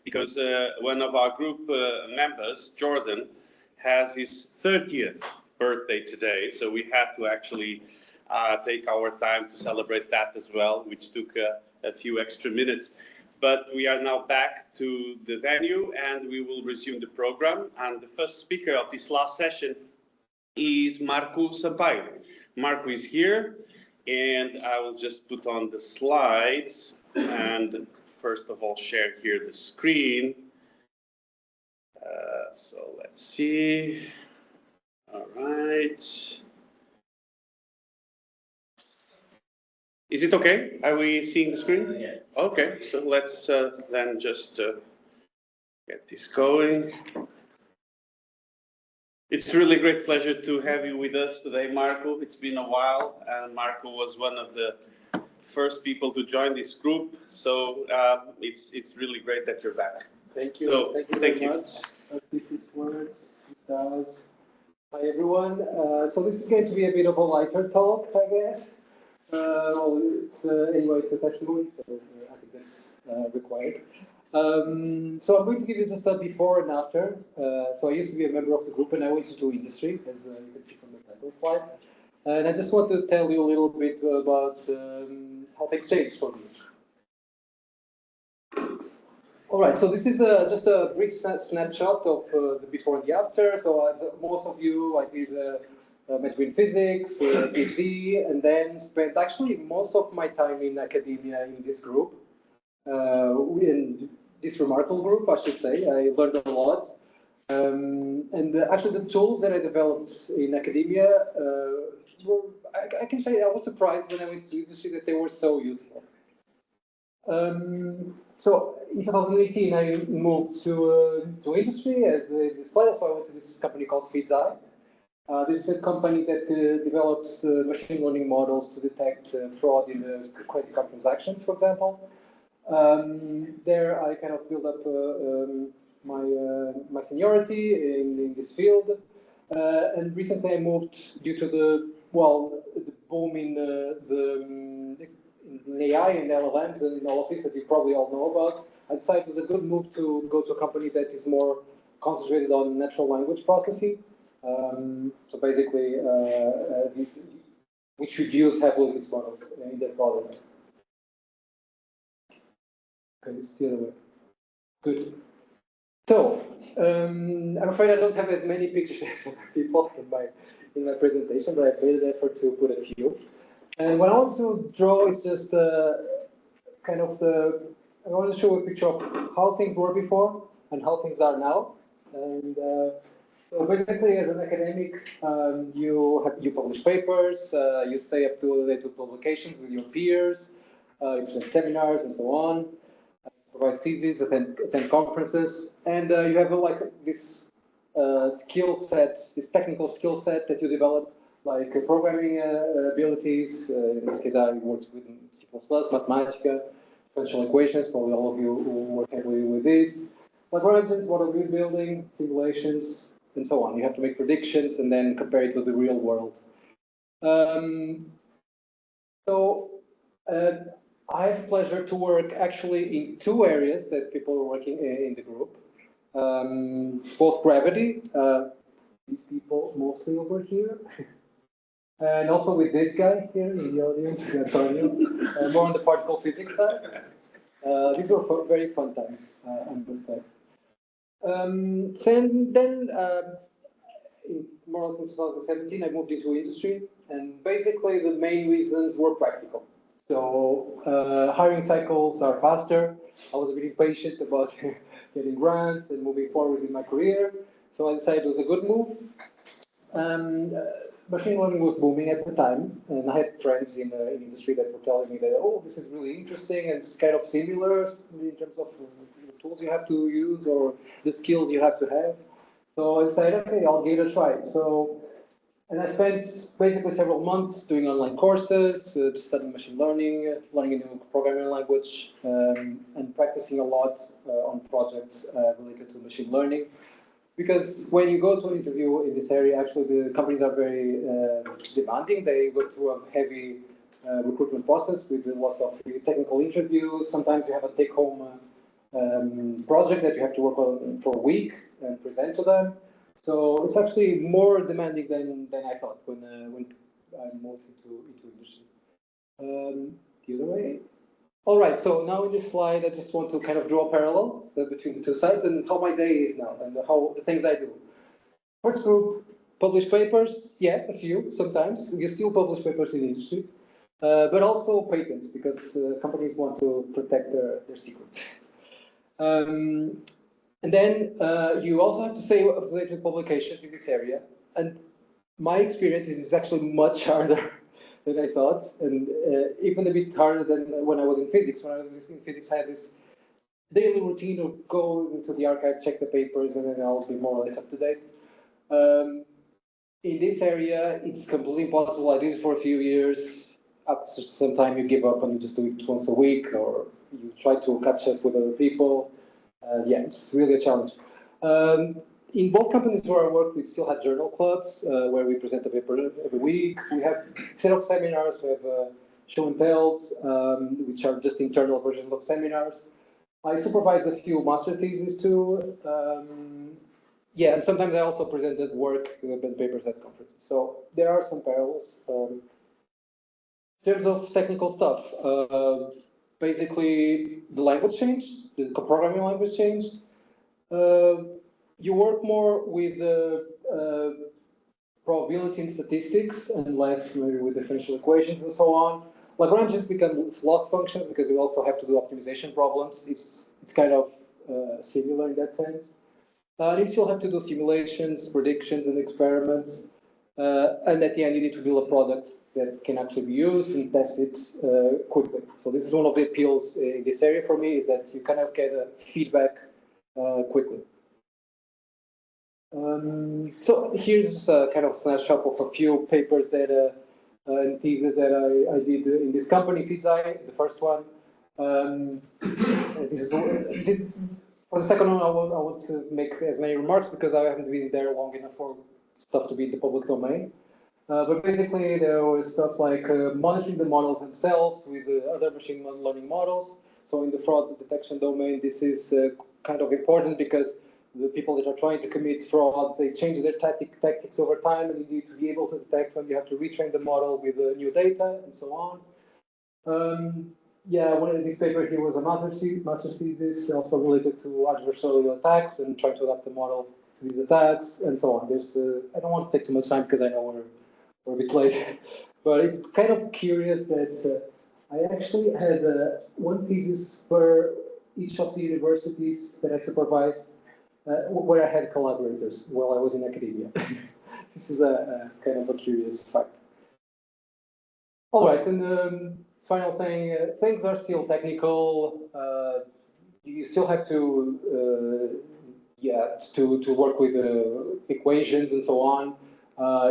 because one of our group members, Jordan, has his 30th birthday today. So we had to actually take our time to celebrate that as well, which took a few extra minutes. But we are now back to the venue and we will resume the program. And the first speaker of this last session is Marco Sampaio. Marco is here, and I will just put on the slides and first of all share here the screen. So let's see. All right. Is it okay? Are we seeing the screen? Yeah. Okay, so let's then just get this going. It's really a great pleasure to have you with us today, Marco. It's been a while, and Marco was one of the first people to join this group. So it's really great that you're back. Thank you. So, thank you very much. Let's see if this works. It does. Hi, everyone. So this is going to be a bit of a lighter talk, I guess. Well, anyway, it's a testimony, so I think that's required. So I'm going to give you just a before and after. So I used to be a member of the group, and I went into industry, as you can see from the title slide. And I just want to tell you a little bit about how things changed for me. All right, so this is just a brief snapshot of the before and the after. So as most of you, I did major in physics, PhD, and then spent actually most of my time in academia in this group, in this remarkable group, I should say. I learned a lot. And actually the tools that I developed in academia were, I can say I was surprised when I went to industry that they were so useful. So in 2018, I moved to industry as a slide. So I went to this company called vity. This is a company that develops machine learning models to detect fraud in credit card transactions, for example. There I kind of built up my seniority in this field. And recently I moved due to the boom in in AI and LLMs and all of this that you probably all know about. I decided it was a good move to go to a company that is more concentrated on natural language processing. So basically, we should use heavily these models in their product. Okay, it's the other way. Good. So, I'm afraid I don't have as many pictures as other people in my presentation, but I made an effort to put a few. And what I want to draw is just I want to show a picture of how things were before and how things are now. And so basically, as an academic, you publish papers, you stay up to date with publications with your peers, you present seminars and so on, provide theses, attend conferences, and you have this skill set, this technical skill set that you develop, like programming abilities. In this case, I worked with C++, Mathematica, differential equations. Probably all of you work heavily with this. Lagrangians, model building, simulations, and so on. You have to make predictions and then compare it with the real world. I have the pleasure to work actually in two areas that people are working in the group. Both gravity, these people mostly over here, and also with this guy here in the audience, Antonio, more on the particle physics side. These were very fun times, I must say. More or less in 2017, I moved into industry, and basically the main reasons were practical. So hiring cycles are faster. I was a bit impatient about getting grants and moving forward in my career, so I decided it was a good move. Machine learning was booming at the time, and I had friends in industry that were telling me that, oh, this is really interesting, and it's kind of similar in terms of the tools you have to use or the skills you have to have. So I decided, okay, I'll give it a try. And I spent basically several months doing online courses, studying machine learning, learning a new programming language, and practicing a lot on projects related to machine learning. Because when you go to an interview in this area, actually the companies are very demanding. They go through a heavy recruitment process with lots of technical interviews. Sometimes you have a take-home project that you have to work on for a week and present to them. So it's actually more demanding than I thought when I moved into industry. The other way. All right, so now in this slide, I just want to kind of draw a parallel between the two sides and how my day is now and how the things I do. First group, publish papers. Yeah, a few sometimes. You still publish papers in the industry, but also patents because companies want to protect their secrets. And then you also have to stay up to date with publications in this area. And my experience is it's actually much harder than I thought, and even a bit harder than when I was in physics. When I was in physics, I had this daily routine of go into the archive, check the papers, and then I'll be more or less up to date. In this area, it's completely impossible. I did it for a few years. After some time, you give up and you just do it once a week, or you try to catch up with other people. Yeah, it's really a challenge. In both companies where I work, we still have journal clubs where we present a paper every week. We have, instead of seminars, we have show and tells, which are just internal versions of seminars. I supervise a few master theses too. Yeah, and sometimes I also presented work and papers at conferences. So there are some parallels. In terms of technical stuff, basically the language changed, the programming language changed. You work more with probability and statistics and less maybe with differential equations and so on. Lagrange's become loss functions because you also have to do optimization problems. It's kind of similar in that sense. You still have to do simulations, predictions, and experiments. And at the end, you need to build a product that can actually be used and test it quickly. So this is one of the appeals in this area for me, is that you kind of get feedback quickly. So here's just a kind of snapshot of a few papers that and theses that I did in this company, vity, the first one. This is for the second one, I would make as many remarks because I haven't been there long enough for stuff to be in the public domain. But basically, there was stuff like monitoring the models themselves with other machine learning models. So in the fraud detection domain, this is kind of important because the people that are trying to commit fraud, they change their tactics over time, and you need to be able to detect when you have to retrain the model with new data and so on. Yeah, one of this paper here was a master's thesis, also related to adversarial attacks and trying to adapt the model to these attacks and so on. There's, I don't want to take too much time because I know we're a bit late, but it's kind of curious that I actually had one thesis for each of the universities that I supervised where I had collaborators while I was in academia. This is a kind of a curious fact. All right, and final thing, things are still technical. You still have to, to work with equations and so on.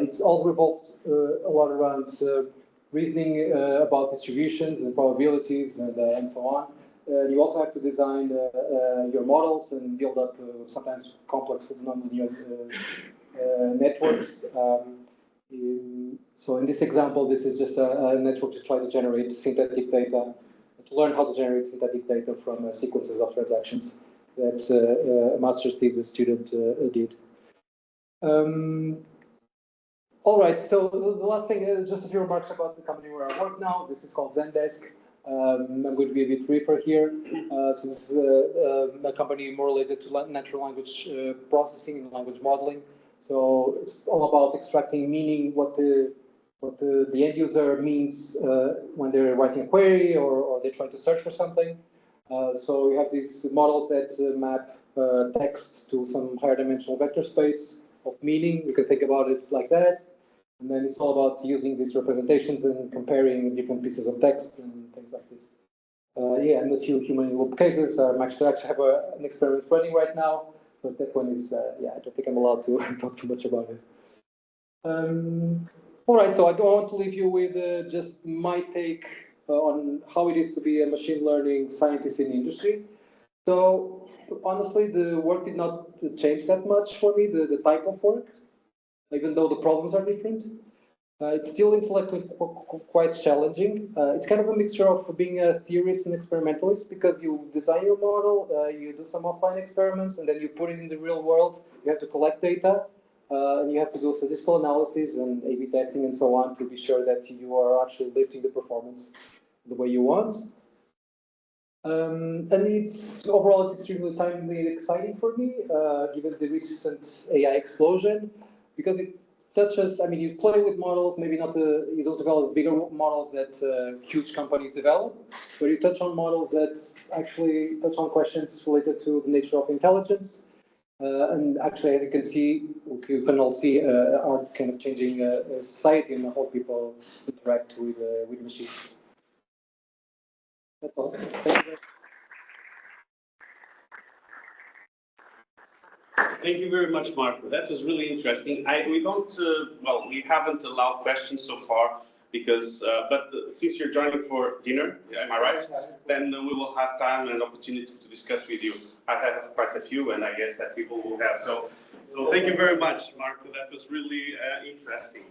It's all revolves a lot around reasoning about distributions and probabilities and so on. You also have to design your models and build up sometimes complex nonlinear networks. So in this example, this is just a network to try to generate synthetic data, to learn how to generate synthetic data from sequences of transactions that a master's thesis student did. All right, so the last thing is just a few remarks about the company where I work now. This is called Zendesk. I'm going to be a bit briefer here. So this is a company more related to natural language processing and language modeling. So it's all about extracting meaning, what the end user means when they're writing a query or they're trying to search for something. So we have these models that map text to some higher dimensional vector space of meaning. You can think about it like that. And then it's all about using these representations and comparing different pieces of text and things like this. Yeah, and a few human loop cases. I actually have an experiment running right now, but that one is, yeah, I don't think I'm allowed to talk too much about it. All right, so I don't want to leave you with just my take on how it is to be a machine learning scientist in the industry. So honestly, the work did not change that much for me, the type of work, even though the problems are different. It's still intellectually quite challenging. It's kind of a mixture of being a theorist and experimentalist, because you design your model, you do some offline experiments, and then you put it in the real world. You have to collect data, and you have to do statistical analysis and A/B testing and so on to be sure that you are actually lifting the performance the way you want. And overall it's extremely timely and exciting for me, given the recent AI explosion, because it touches, I mean, you play with models, maybe not you don't develop bigger models that huge companies develop, but you touch on models that actually touch on questions related to the nature of intelligence. And actually, as you can see, you can all see are kind of changing society and how people interact with machines. That's all. Thank you. Thank you very much, Marco. That was really interesting. We don't, well, we haven't allowed questions so far because, but since you're joining for dinner, am I right? Then we will have time and opportunity to discuss with you. I have quite a few, and I guess that people will have. So thank you very much, Marco. That was really interesting.